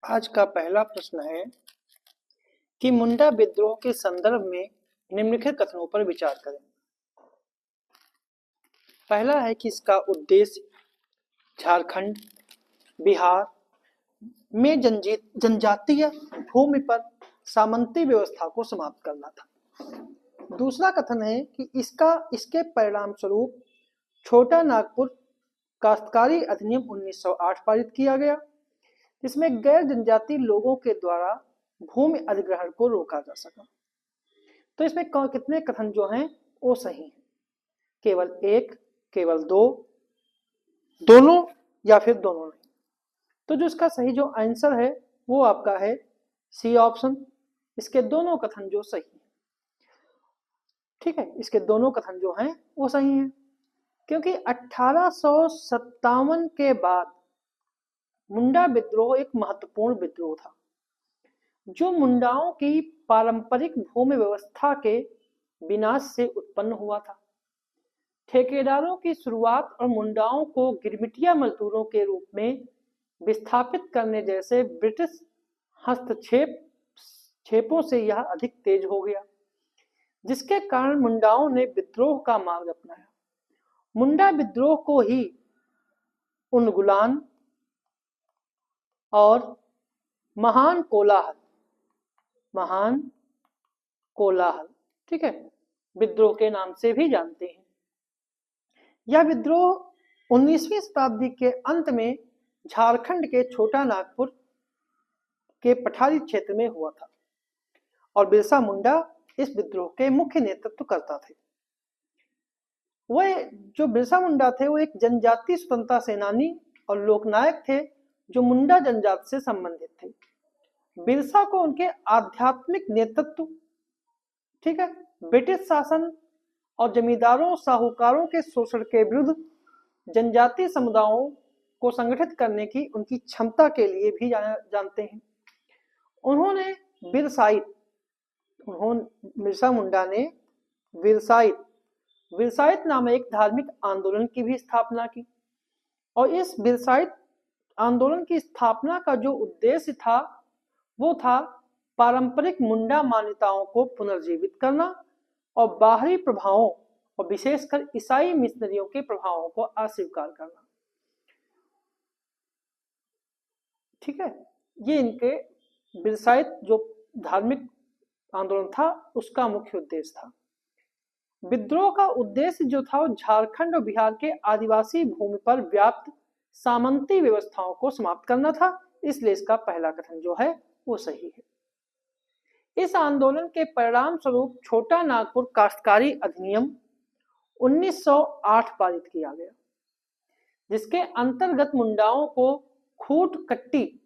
आज का पहला प्रश्न है कि मुंडा विद्रोह के संदर्भ में निम्नलिखित कथनों पर विचार करें। पहला है कि इसका उद्देश्य झारखंड, बिहार में जनजातीय भूमि पर सामंती व्यवस्था को समाप्त करना था। दूसरा कथन है कि इसके परिणाम स्वरूप छोटा नागपुर काश्तकारी अधिनियम 1908 पारित किया गया, जिसमें गैर जनजातीय लोगों के द्वारा भूमि अधिग्रहण को रोका जा सका। तो इसमें कितने कथन जो हैं वो सही हैं? केवल एक, केवल दो, दोनों या फिर दोनों नहीं। तो जो इसका सही जो आंसर है वो आपका है सी ऑप्शन। इसके दोनों कथन जो सही है, ठीक है, इसके दोनों कथन जो हैं वो सही हैं, क्योंकि 1857 के बाद मुंडा विद्रोह एक महत्वपूर्ण विद्रोह था, जो मुंडाओं की पारंपरिक भूमि व्यवस्था के विनाश से उत्पन्न हुआ था। ठेकेदारों की शुरुआत और मुंडाओं को गिरमिटिया मजदूरों के रूप में विस्थापित करने जैसे ब्रिटिश हस्तक्षेपों से यह अधिक तेज हो गया, जिसके कारण मुंडाओं ने विद्रोह का मार्ग अपनाया। मुंडा विद्रोह को ही उन्गुलान और महान कोलाहल, ठीक है, विद्रोह के नाम से भी जानते हैं। यह विद्रोह 19वीं शताब्दी के अंत में झारखंड के छोटा नागपुर के पठारी क्षेत्र में हुआ था और बिरसा मुंडा इस विद्रोह के मुख्य नेतृत्व करता थे। वह जो बिरसा मुंडा थे वो एक जनजातीय स्वतंत्रता सेनानी और लोकनायक थे जो मुंडा जनजाति से संबंधित थे। बिरसा को उनके आध्यात्मिक नेतृत्व, ठीक है, ब्रिटिश शासन और जमींदारों साहूकारों के शोषण के विरुद्ध जनजातीय समुदायों को संगठित करने की उनकी क्षमता के लिए भी जानते हैं। बिरसा मुंडा ने विरसाइत नामक एक धार्मिक आंदोलन की भी स्थापना की और इस विरसाइत आंदोलन की स्थापना का जो उद्देश्य था वो था पारंपरिक मुंडा मान्यताओं को पुनर्जीवित करना और बाहरी प्रभावों और विशेषकर ईसाई मिशनरियों के प्रभावों को अस्वीकार करना, ठीक है। ये इनके विरसाइत जो धार्मिक आंदोलन था उसका मुख्य उद्देश्य था। विद्रोह का उद्देश्य जो था वो झारखंड और बिहार के आदिवासी भूमि पर व्याप्त सामंती व्यवस्थाओं को समाप्त करना था, इसलिए इसका पहला कथन जो है वो सही है। इस आंदोलन के परिणाम स्वरूप छोटा नागपुर काश्तकारी अधिनियम 1908 पारित किया गया, जिसके अंतर्गत मुंडाओं को खूट कट्टी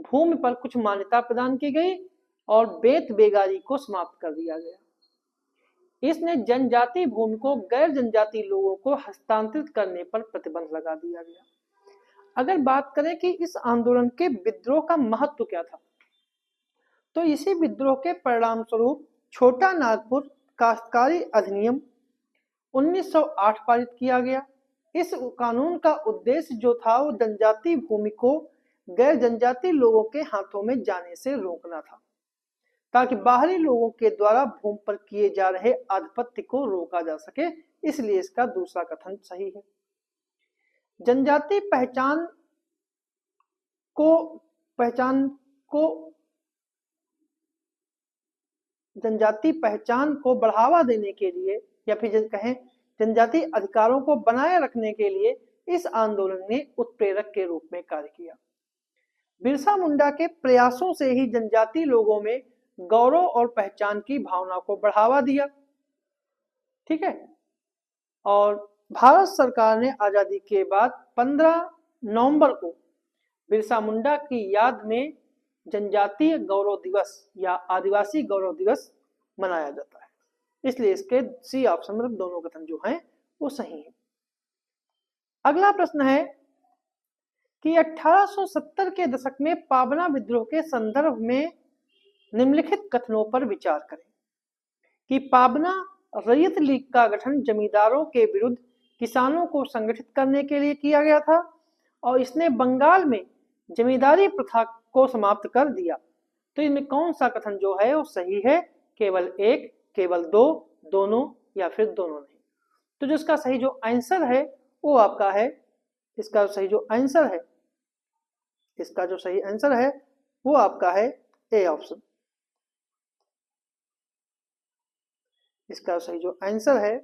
भूमि पर कुछ मान्यता प्रदान की गई और बेत बेगारी को समाप्त कर दिया गया। इसने जनजातीय भूमि को गैर जनजातीय लोगों को हस्तांतरित करने पर प्रतिबंध लगा दिया गया। अगर बात करें कि इस आंदोलन के विद्रोह का महत्व क्या था, तो इसी विद्रोह के परिणाम स्वरूप छोटा नागपुर काश्तकारी अधिनियम 1908 पारित किया गया। इस कानून का उद्देश्य जो था वो जनजातीय भूमि को गैर जनजातीय लोगों के हाथों में जाने से रोकना था, ताकि बाहरी लोगों के द्वारा भूमि पर किए जा रहे आधिपत्य को रोका जा सके, इसलिए इसका दूसरा कथन सही है। जनजातीय पहचान को बढ़ावा देने के लिए या फिर कहें जनजातीय अधिकारों को बनाए रखने के लिए इस आंदोलन ने उत्प्रेरक के रूप में कार्य किया। बिरसा मुंडा के प्रयासों से ही जनजातीय लोगों में गौरव और पहचान की भावना को बढ़ावा दिया, ठीक है। और भारत सरकार ने आजादी के बाद 15 नवंबर को बिरसा मुंडा की याद में जनजातीय गौरव दिवस या आदिवासी गौरव दिवस मनाया जाता है, इसलिए इसके सी ऑप्शन मतलब दोनों कथन जो हैं वो सही है। अगला प्रश्न है कि 1870 के दशक में पाबना विद्रोह के संदर्भ में निम्नलिखित कथनों पर विचार करें कि पाबना रैयत लीग का गठन जमींदारों के विरुद्ध किसानों को संगठित करने के लिए किया गया था और इसने बंगाल में जमींदारी प्रथा को समाप्त कर दिया। तो इनमें कौन सा कथन जो है वो सही है? केवल एक, केवल दो, दोनों या फिर दोनों नहीं। तो जो इसका सही जो आंसर है वो आपका है, इसका सही जो आंसर है, इसका जो सही आंसर है वो आपका है ए ऑप्शन। इसका सही जो आंसर है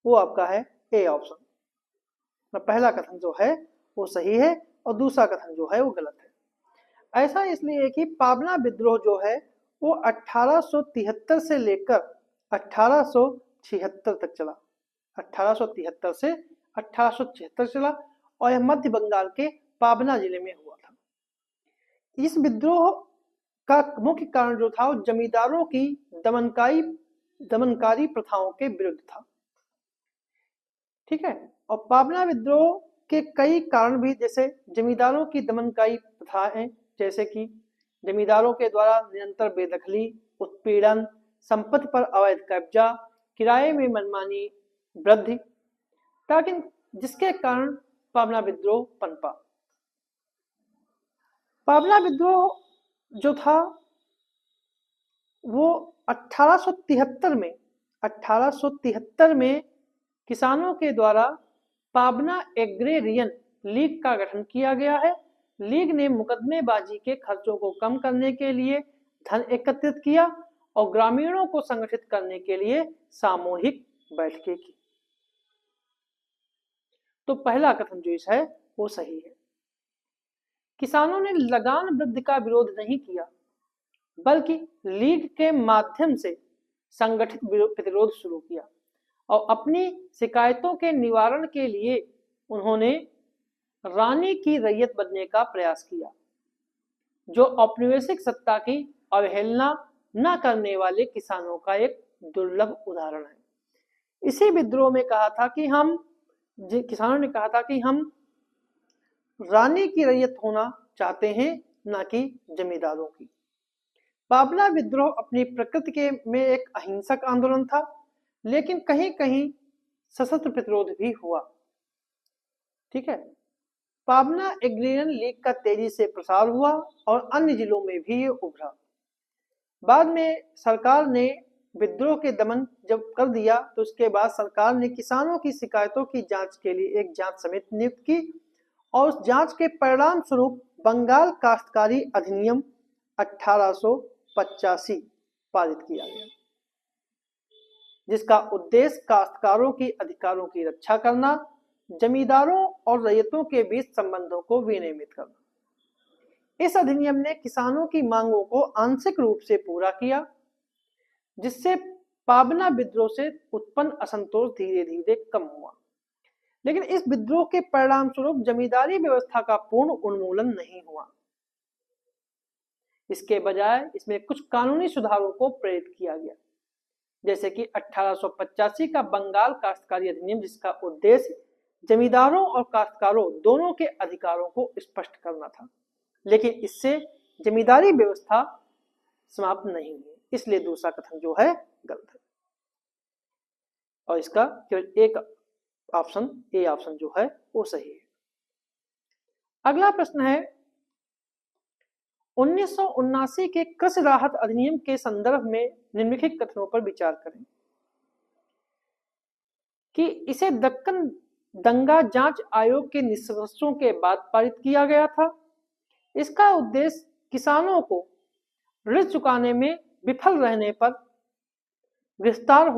वो आपका है ए ऑप्शन। पहला कथन जो है वो सही है और दूसरा कथन जो है वो गलत है। ऐसा इसलिए कि पाबना विद्रोह जो है वो 1873 से लेकर 1876 तक चला। 1873 से 1876 चला और यह मध्य बंगाल के पाबना जिले में हुआ था। इस विद्रोह का मुख्य कारण जो था वो जमींदारों की दमनकारी प्रथाओं के विरुद्ध था। ठीक है, और पाबना विद्रोह के कई कारण भी, जैसे जमींदारों की दमनकारी प्रथाएं, जैसे कि जमींदारों के द्वारा निरंतर बेदखली, उत्पीड़न, संपत्ति पर अवैध कब्जा, किराए में मनमानी वृद्धि, ताकि जिसके कारण पाबना विद्रोह पनपा। पाबना विद्रोह जो था वो 1873 में किसानों के द्वारा पाबना एग्रेरियन लीग का गठन किया गया है। लीग ने मुकदमेबाजी के खर्चों को कम करने के लिए धन एकत्रित किया और ग्रामीणों को संगठित करने के लिए सामूहिक बैठकें की। तो पहला कथन जो इस है वो सही है। किसानों ने लगान वृद्धि का विरोध नहीं किया, बल्कि लीग के माध्यम से संगठित प्रतिरोध शुरू किया और अपनी शिकायतों के निवारण के लिए उन्होंने रानी की रैयत बनने का प्रयास किया, जो औपनिवेशिक सत्ता की अवहेलना न करने वाले किसानों का एक दुर्लभ उदाहरण है। इसी विद्रोह में कहा था कि किसानों ने कहा था कि हम रानी की रैयत होना चाहते हैं, न कि जमींदारों की। पाबना विद्रोह अपनी प्रकृति में एक अहिंसक आंदोलन था, लेकिन कहीं कहीं सशस्त्र प्रतिरोध भी हुआ। ठीक है, पाबना एग्रेरियन लीग का तेजी से प्रसार हुआ और अन्य जिलों में भी ये उभरा। बाद में सरकार ने विद्रोह के दमन जब कर दिया तो उसके बाद सरकार ने किसानों की शिकायतों की जांच के लिए एक जांच समिति नियुक्त की और उस जांच के परिणाम स्वरूप बंगाल काश्तकारी अधिनियम 1885 पारित किया गया, जिसका उद्देश्य काश्तकारों की अधिकारों की रक्षा करना, जमींदारों और रैयतों के बीच संबंधों को विनियमित करना। इस अधिनियम ने किसानों की मांगों को आंशिक रूप से पूरा किया, जिससे पाबना विद्रोह से उत्पन्न असंतोष धीरे धीरे कम हुआ। लेकिन इस विद्रोह के परिणाम स्वरूप जमींदारी व्यवस्था का पूर्ण उन्मूलन नहीं हुआ। इसके बजाय इसमें कुछ कानूनी सुधारों को प्रेरित किया गया, जैसे कि 1885 का बंगाल काश्तकारी अधिनियम, जिसका उद्देश्य जमींदारों और काश्तकारों दोनों के अधिकारों को स्पष्ट करना था। लेकिन इससे जमींदारी व्यवस्था समाप्त नहीं हुई, इसलिए दूसरा कथन जो है गलत है और इसका केवल एक ऑप्शन, ए ऑप्शन जो है वो सही है। अगला प्रश्न है, 1979 के कृषि राहत अधिनियम के संदर्भ में निम्नलिखित कथनों पर विचार करें कि इसे दक्कन दंगा जांच आयोग के निष्कर्षों के बाद पारित किया गया था। इसका उद्देश्य किसानों को ऋण चुकाने में विफल रहने पर गिरफ्तार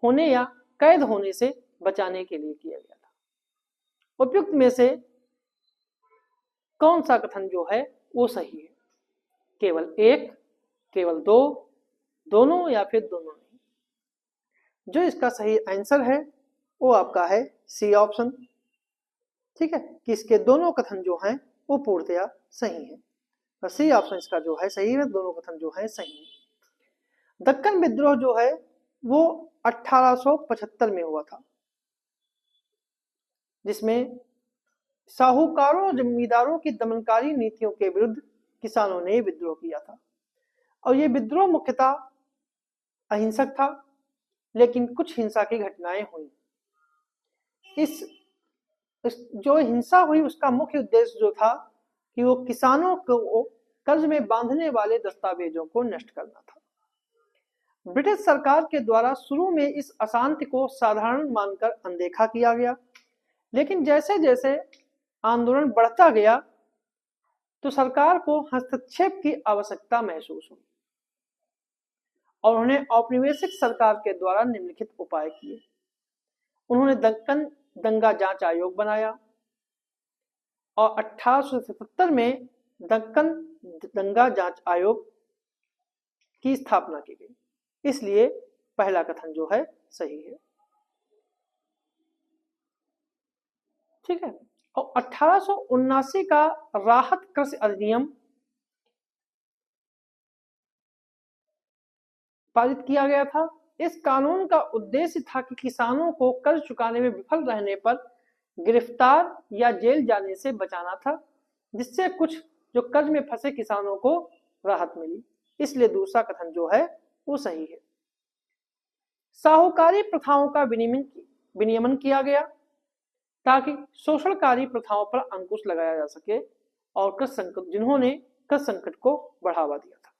होने या कैद होने से बचाने के लिए किया गया था। उपयुक्त में से कौन सा कथन जो है वो सही है? केवल एक, केवल दो, दोनों या फिर दोनों नहीं। जो इसका सही आंसर है वो आपका है सी ऑप्शन। ठीक है, कि इसके दोनों कथन जो हैं वो पूर्णतया सही है। और सी ऑप्शन इसका जो है सही है, दोनों कथन जो है सही है। दक्कन विद्रोह जो है वो 1875 में हुआ था, जिसमें साहूकारों और जमींदारों की दमनकारी नीतियों के विरुद्ध किसानों ने विद्रोह किया था। और ये विद्रोह मुख्यतः अहिंसक था, लेकिन कुछ हिंसा की घटनाएं हुई। इस जो हिंसा हुई उसका मुख्य उद्देश्य जो था कि वो किसानों को कर्ज में बांधने वाले दस्तावेजों को नष्ट करना था। ब्रिटिश सरकार के द्वारा शुरू में इस अशांति को साधारण मानकर अनदेखा किया गया, लेकिन जैसे जैसे आंदोलन बढ़ता गया तो सरकार को हस्तक्षेप की आवश्यकता महसूस हुई और उन्हें औपनिवेशिक सरकार के द्वारा निम्नलिखित उपाय किए। उन्होंने दक्कन दंगा जांच आयोग बनाया और 1877 में दक्कन दंगा जांच आयोग की स्थापना की गई। इसलिए पहला कथन जो है सही है। ठीक है। और 1879 का राहत कृषि अधिनियम पारित किया गया था। इस कानून का उद्देश्य था कि किसानों को कर्ज चुकाने में विफल रहने पर गिरफ्तार या जेल जाने से बचाना था, जिससे कुछ जो कर्ज में फंसे किसानों को राहत मिली। इसलिए दूसरा कथन जो है वो सही है। साहूकारी प्रथाओं का विनियमन किया गया ताकि शोषणकारी प्रथाओं पर अंकुश लगाया जा सके और जिन्होंने कृषि संकट को बढ़ावा दिया था।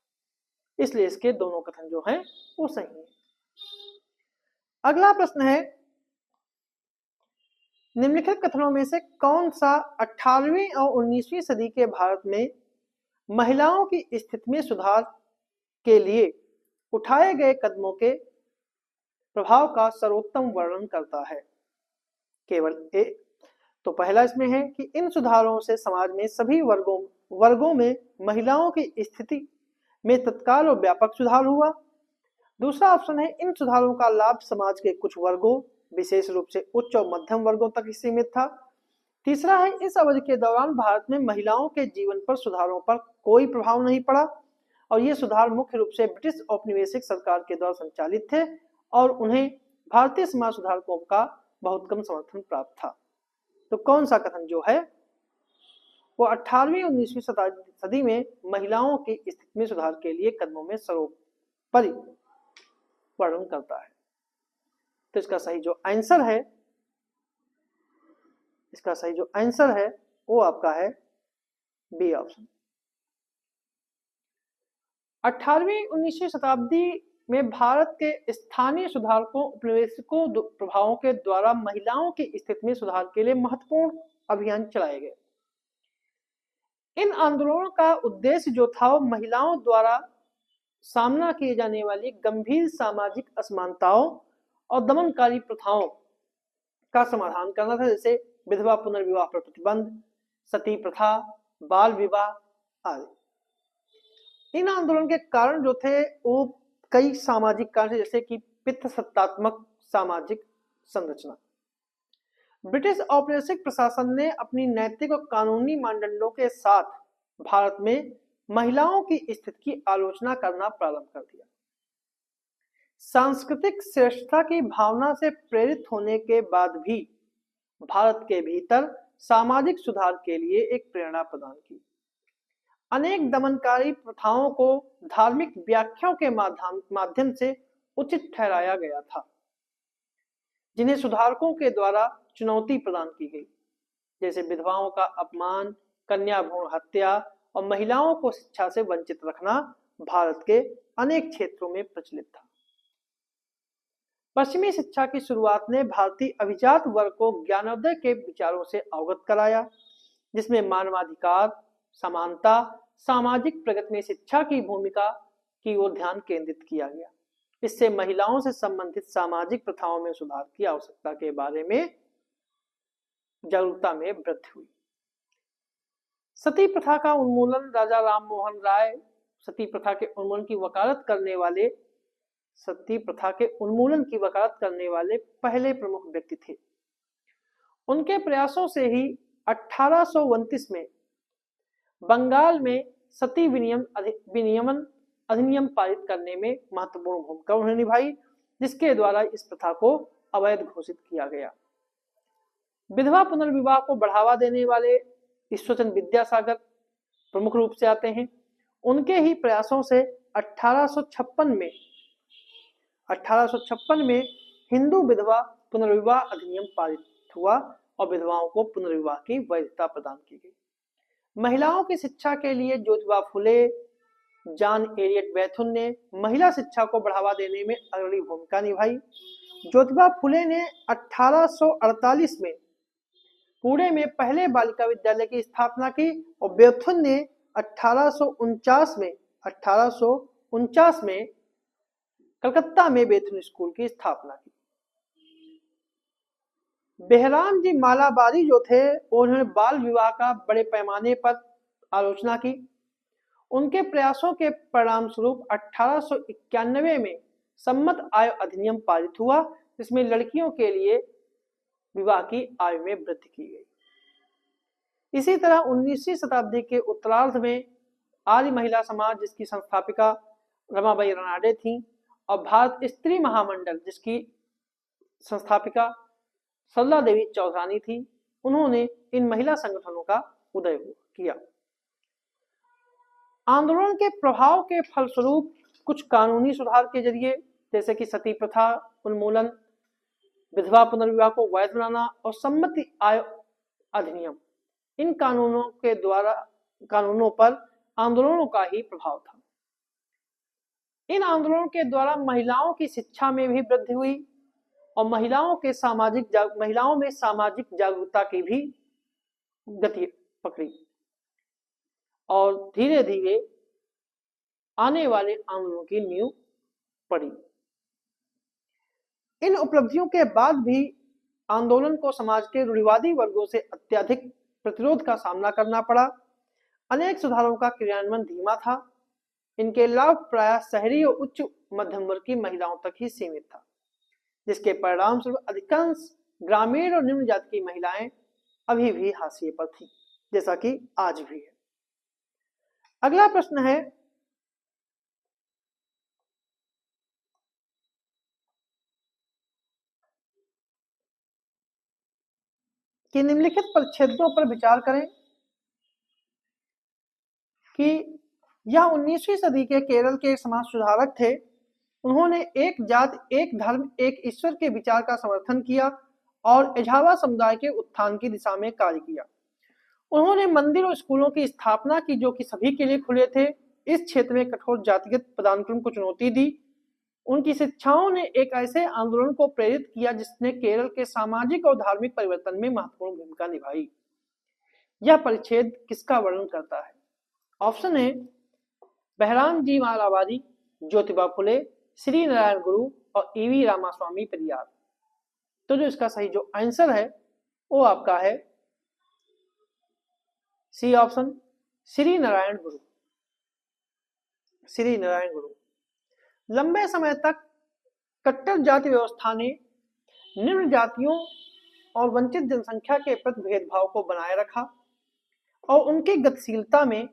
इसलिए इसके दोनों कथन जो हैं वो सही है। अगला प्रश्न है, निम्नलिखित कथनों में से कौन सा 18वीं और 19वीं सदी के भारत में महिलाओं की स्थिति में सुधार के लिए उठाए गए कदमों के प्रभाव का सर्वोत्तम वर्णन करता है? केवल ए। तो पहला इसमें है कि इन सुधारों से समाज में सभी वर्गों में महिलाओं की स्थिति में तत्काल और व्यापक सुधार हुआ। दूसरा ऑप्शन है, इन सुधारों का लाभ समाज के कुछ वर्गों, विशेष रूप से उच्च और मध्यम वर्गों तक सीमित था। तीसरा है, इस अवधि के दौरान भारत में महिलाओं के जीवन पर सुधारों पर कोई प्रभाव नहीं पड़ा और ये सुधार मुख्य रूप से ब्रिटिश औपनिवेशिक सरकार के द्वारा संचालित थे और उन्हें भारतीय समाज सुधारकों का बहुत कम समर्थन प्राप्त था। तो कौन सा कथन जो है वो 18वीं और 19वीं सदी में महिलाओं की स्थिति में सुधार के लिए कदमों में सर्वोपरि वर्णन करता है? तो इसका सही जो आंसर है वो आपका है बी ऑप्शन। 18वीं 19वीं शताब्दी में भारत के स्थानीय सुधारकों उपनिवेशिकों प्रभावों के द्वारा महिलाओं की स्थिति में सुधार के लिए महत्वपूर्ण अभियान चलाए गए। इन आंदोलनों का उद्देश्य जो था वो महिलाओं द्वारा सामना किए जाने वाली गंभीर सामाजिक असमानताओं और दमनकारी प्रथाओं का समाधान करना था, जैसे विधवा पुनर्विवाह पर प्रतिबंध, सती प्रथा, बाल विवाह आदि। इन आंदोलन के कारण जो थे वो कई सामाजिक कारण, जैसे कि पितृसत्तात्मक सामाजिक संरचना। ब्रिटिश औपनिवेशिक प्रशासन ने अपनी नैतिक और कानूनी मानदंडों के साथ भारत में महिलाओं की स्थिति की आलोचना करना प्रारंभ कर दिया। सांस्कृतिक श्रेष्ठता की भावना से प्रेरित होने के बाद भी भारत के भीतर सामाजिक सुधार के लिए एक प्रेरणा प्रदान की। अनेक दमनकारी प्रथाओं को धार्मिक व्याख्याओं के माध्यम से उचित ठहराया गया था, जिन्हें सुधारकों के द्वारा चुनौती प्रदान की गई, जैसे विधवाओं का अपमान, कन्या भ्रूण हत्या और महिलाओं को शिक्षा से वंचित रखना भारत के अनेक क्षेत्रों में प्रचलित था। पश्चिमी शिक्षा की शुरुआत ने भारतीय अभिजात वर्ग को ज्ञानोदय के विचारों से अवगत कराया, जिसमें मानवाधिकार, समानता, सामाजिक प्रगति में शिक्षा की भूमिका की ओर ध्यान केंद्रित किया गया। इससे महिलाओं से संबंधित सामाजिक प्रथाओं में सुधार की आवश्यकता के बारे में जागरूकता में वृद्धि हुई। सती प्रथा का उन्मूलन, राजा राम मोहन राय सती प्रथा के उन्मूलन की वकालत करने वाले पहले प्रमुख व्यक्ति थे। उनके प्रयासों से ही 1829 में बंगाल में सती विनियमन अधिनियम पारित करने में महत्वपूर्ण भूमिका उन्होंने निभाई, जिसके द्वारा इस प्रथा को अवैध घोषित किया गया। विधवा पुनर्विवाह को बढ़ावा देने वाले ईश्वरचंद्र विद्यासागर प्रमुख रूप से आते हैं। उनके ही प्रयासों से 1856 में हिंदू विधवा पुनर्विवाह अधिनियम पारित हुआ और विधवाओं को पुनर्विवाह की वैधता प्रदान की गई। महिलाओं की शिक्षा के लिए ज्योतिबा फुले, जॉन एलियट बेथुन ने महिला शिक्षा को बढ़ावा देने में अग्रणी भूमिका निभाई। ज्योतिबा फुले ने 1848 में पुणे में पहले बालिका विद्यालय की स्थापना की और बेथुन ने 1849 में कलकत्ता में बेथुन स्कूल की स्थापना की। बेहराम जी मालाबारी जो थे उन्होंने बाल विवाह का बड़े पैमाने पर आलोचना की। उनके प्रयासों के परिणाम स्वरूप 1891 में सम्मत आयु अधिनियम पारित हुआ, जिसमें लड़कियों के लिए विवाह की आयु में वृद्धि की गई। इसी तरह 19वीं शताब्दी के उत्तरार्ध में आर्य महिला समाज, जिसकी संस्थापिका रमाबाई रनाडे थी, और भारत स्त्री महामंडल, जिसकी संस्थापिका सरला देवी चौधरानी थी, उन्होंने इन महिला संगठनों का उदय किया। आंदोलन के प्रभाव के फलस्वरूप कुछ कानूनी सुधार के जरिए, जैसे कि सती प्रथा उन्मूलन, विधवा पुनर्विवाह को वैध बनाना और सम्मति आयु अधिनियम, इन कानूनों पर आंदोलनों का ही प्रभाव था। इन आंदोलनों के द्वारा महिलाओं की शिक्षा में भी वृद्धि हुई और महिलाओं में सामाजिक जागरूकता की भी गति पकड़ी और धीरे धीरे आने वाले आंदोलनों की नींव पड़ी। इन उपलब्धियों के बाद भी आंदोलन को समाज के रूढ़िवादी वर्गों से अत्यधिक प्रतिरोध का सामना करना पड़ा। अनेक सुधारों का क्रियान्वयन धीमा था। इनके लाभ प्रायः शहरी और उच्च मध्यम वर्ग की महिलाओं तक ही सीमित था, जिसके परिणाम स्वरूप अधिकांश ग्रामीण और निम्न जाति की महिलाएं अभी भी हाशिए पर थीं, जैसा कि आज भी है। अगला प्रश्न है कि निम्नलिखित परिच्छेदों पर विचार करें कि यह 19वीं सदी के केरल के समाज सुधारक थे। उन्होंने एक जाति एक धर्म एक ईश्वर के विचार का समर्थन किया और एझावा समुदाय के उत्थान की दिशा में कार्य किया। उन्होंने मंदिर और स्कूलों की स्थापना की, जो कि सभी के लिए खुले थे। इस क्षेत्र में कठोर जातिगत पदानुक्रम को चुनौती दी। उनकी शिक्षाओं ने एक ऐसे आंदोलन को प्रेरित किया जिसने केरल के सामाजिक और धार्मिक परिवर्तन में महत्वपूर्ण भूमिका निभाई। यह परिच्छेद किसका वर्णन करता है? ऑप्शन है बहराम जी मालाबारी, ज्योतिबा फुले, श्री नारायण गुरु और ईवी रामास्वामी पेरियार। तो जो इसका सही जो आंसर है वो आपका है सी ऑप्शन, श्री नारायण गुरु। श्री नारायण गुरु लंबे समय तक कट्टर जाति व्यवस्था ने निम्न जातियों और वंचित जनसंख्या के प्रति भेदभाव को बनाए रखा और उनकी गतिशीलता में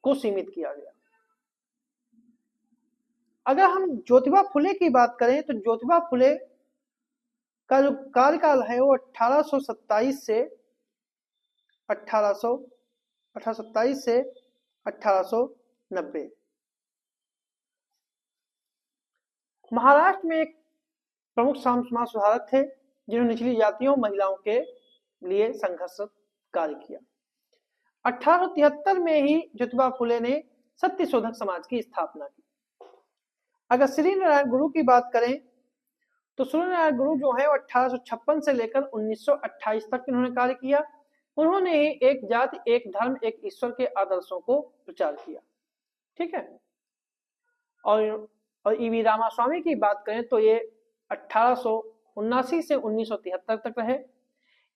को सीमित किया गया। अगर हम ज्योतिबा फुले की बात करें तो ज्योतिबा फुले का जो कार्यकाल है वो 1827 से 1890। महाराष्ट्र में एक प्रमुख समाज सुधारक थे जिन्होंने निचली जातियों महिलाओं के लिए संघर्ष कार्य किया। 1873 में ही ज्योतिबा फुले ने सत्यशोधक समाज की स्थापना की। अगर श्री नारायण गुरु की बात करें तो श्री नारायण गुरु जो है 1856 से लेकर 1928 तक इन्होंने कार्य किया। उन्होंने ही एक जाति एक धर्म एक ईश्वर के आदर्शों को प्रचार किया। ठीक है। और ईवी रामास्वामी की बात करें तो ये 1879 से 1973 तक रहे।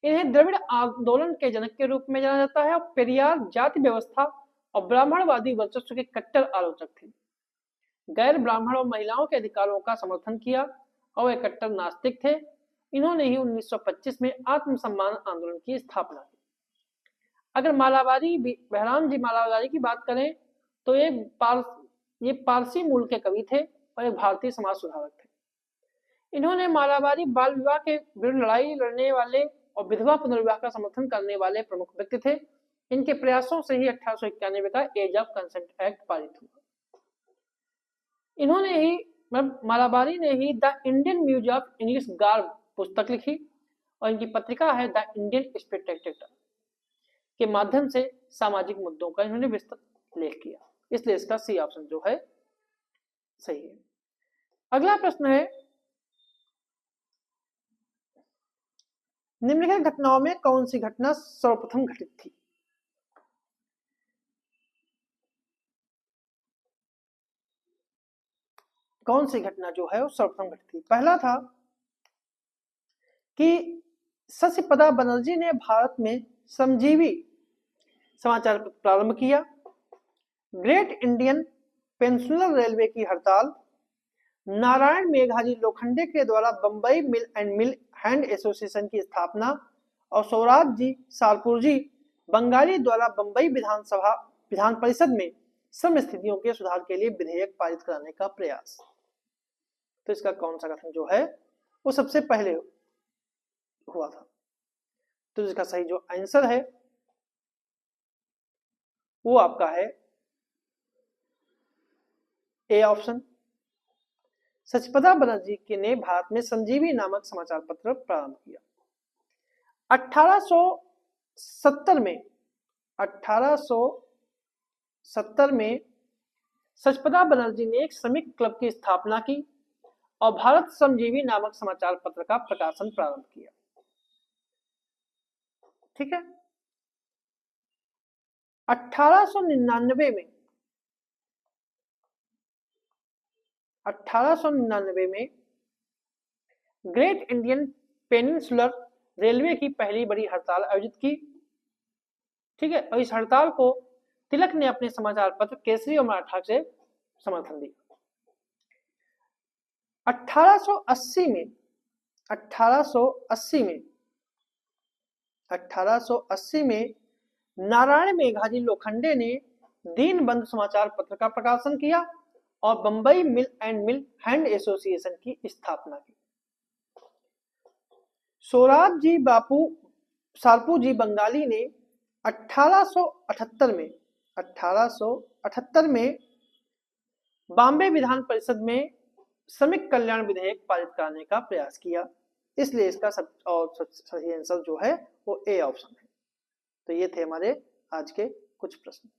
इन्हें द्रविड़ आंदोलन के जनक के रूप में जाना जाता है और पेरियार जाति व्यवस्था और ब्राह्मणवादी वर्चस्व के कट्टर आलोचक थे। गैर ब्राह्मण और महिलाओं के अधिकारों का समर्थन किया और वे कट्टर नास्तिक थे। इन्होंने ही 1925 में आत्मसम्मान आंदोलन की स्थापना की। अगर बहराम जी मालाबारी की बात करें तो ये पारसी मूल के कवि थे और एक भारतीय समाज सुधारक थे। इन्होंने मालाबारी बाल विवाह के विरुद्ध लड़ाई लड़ने वाले और विधवा पुनर्विवाह का समर्थन करने वाले प्रमुख व्यक्ति थे। इनके प्रयासों से ही 1891 का एज ऑफ कंसेंट एक्ट पारित हुआ। इन्होंने ही मालाबारी ने ही the Indian museum of English garb पुस्तक लिखी और इनकी पत्रिका है द इंडियन स्पेक्टेटर। के माध्यम से सामाजिक मुद्दों का इन्होंने विस्तृत लेख किया, इसलिए इसका सी ऑप्शन जो है सही है। अगला प्रश्न है, निम्नलिखित घटनाओं में कौन सी घटना सर्वप्रथम घटित थी? कौन सी घटना जो है वो सर्वप्रथम घटित थी? पहला था कि शशिपदा बनर्जी ने भारत में श्रमजीवी समाचार पत्र प्रारंभ किया। ग्रेट इंडियन पेंसुलर रेलवे की हड़ताल, नारायण मेघाजी लोखंडे के द्वारा बंबई मिल एंड मिल हैंड एसोसिएशन की स्थापना और स्वराज जी सारपुर जी बंगाली द्वारा बंबई विधान परिषद में श्रम स्थितियों के सुधार के लिए विधेयक पारित कराने का प्रयास। तो इसका कौन सा कथन जो है वो सबसे पहले हुआ था? तो इसका सही जो आंसर है वो आपका है ए ऑप्शन। शशिपदा बनर्जी ने भारत में संजीवी नामक समाचार पत्र प्रारंभ किया। 1870 में शशिपदा बनर्जी ने एक श्रमिक क्लब की स्थापना की और भारत श्रमजीवी नामक समाचार पत्र का प्रकाशन प्रारंभ किया। ठीक है। 1899 में ग्रेट इंडियन पेनिनसुलर रेलवे की पहली बड़ी हड़ताल आयोजित की। ठीक है। और इस हड़ताल को तिलक ने अपने समाचार पत्र केसरी और मराठा से समर्थन दिया। 1880 में नारायण मेघाजी लोखंडे ने दीनबंधु समाचार पत्र का प्रकाशन किया और बंबई मिल एंड मिल हैंड एसोसिएशन की स्थापना की। स्वराज जी सारपू जी बंगाली ने 1878 में बॉम्बे विधान परिषद में श्रमिक कल्याण विधेयक पारित कराने का प्रयास किया, इसलिए इसका सही आंसर जो है वो ए ऑप्शन है। तो ये थे हमारे आज के कुछ प्रश्न।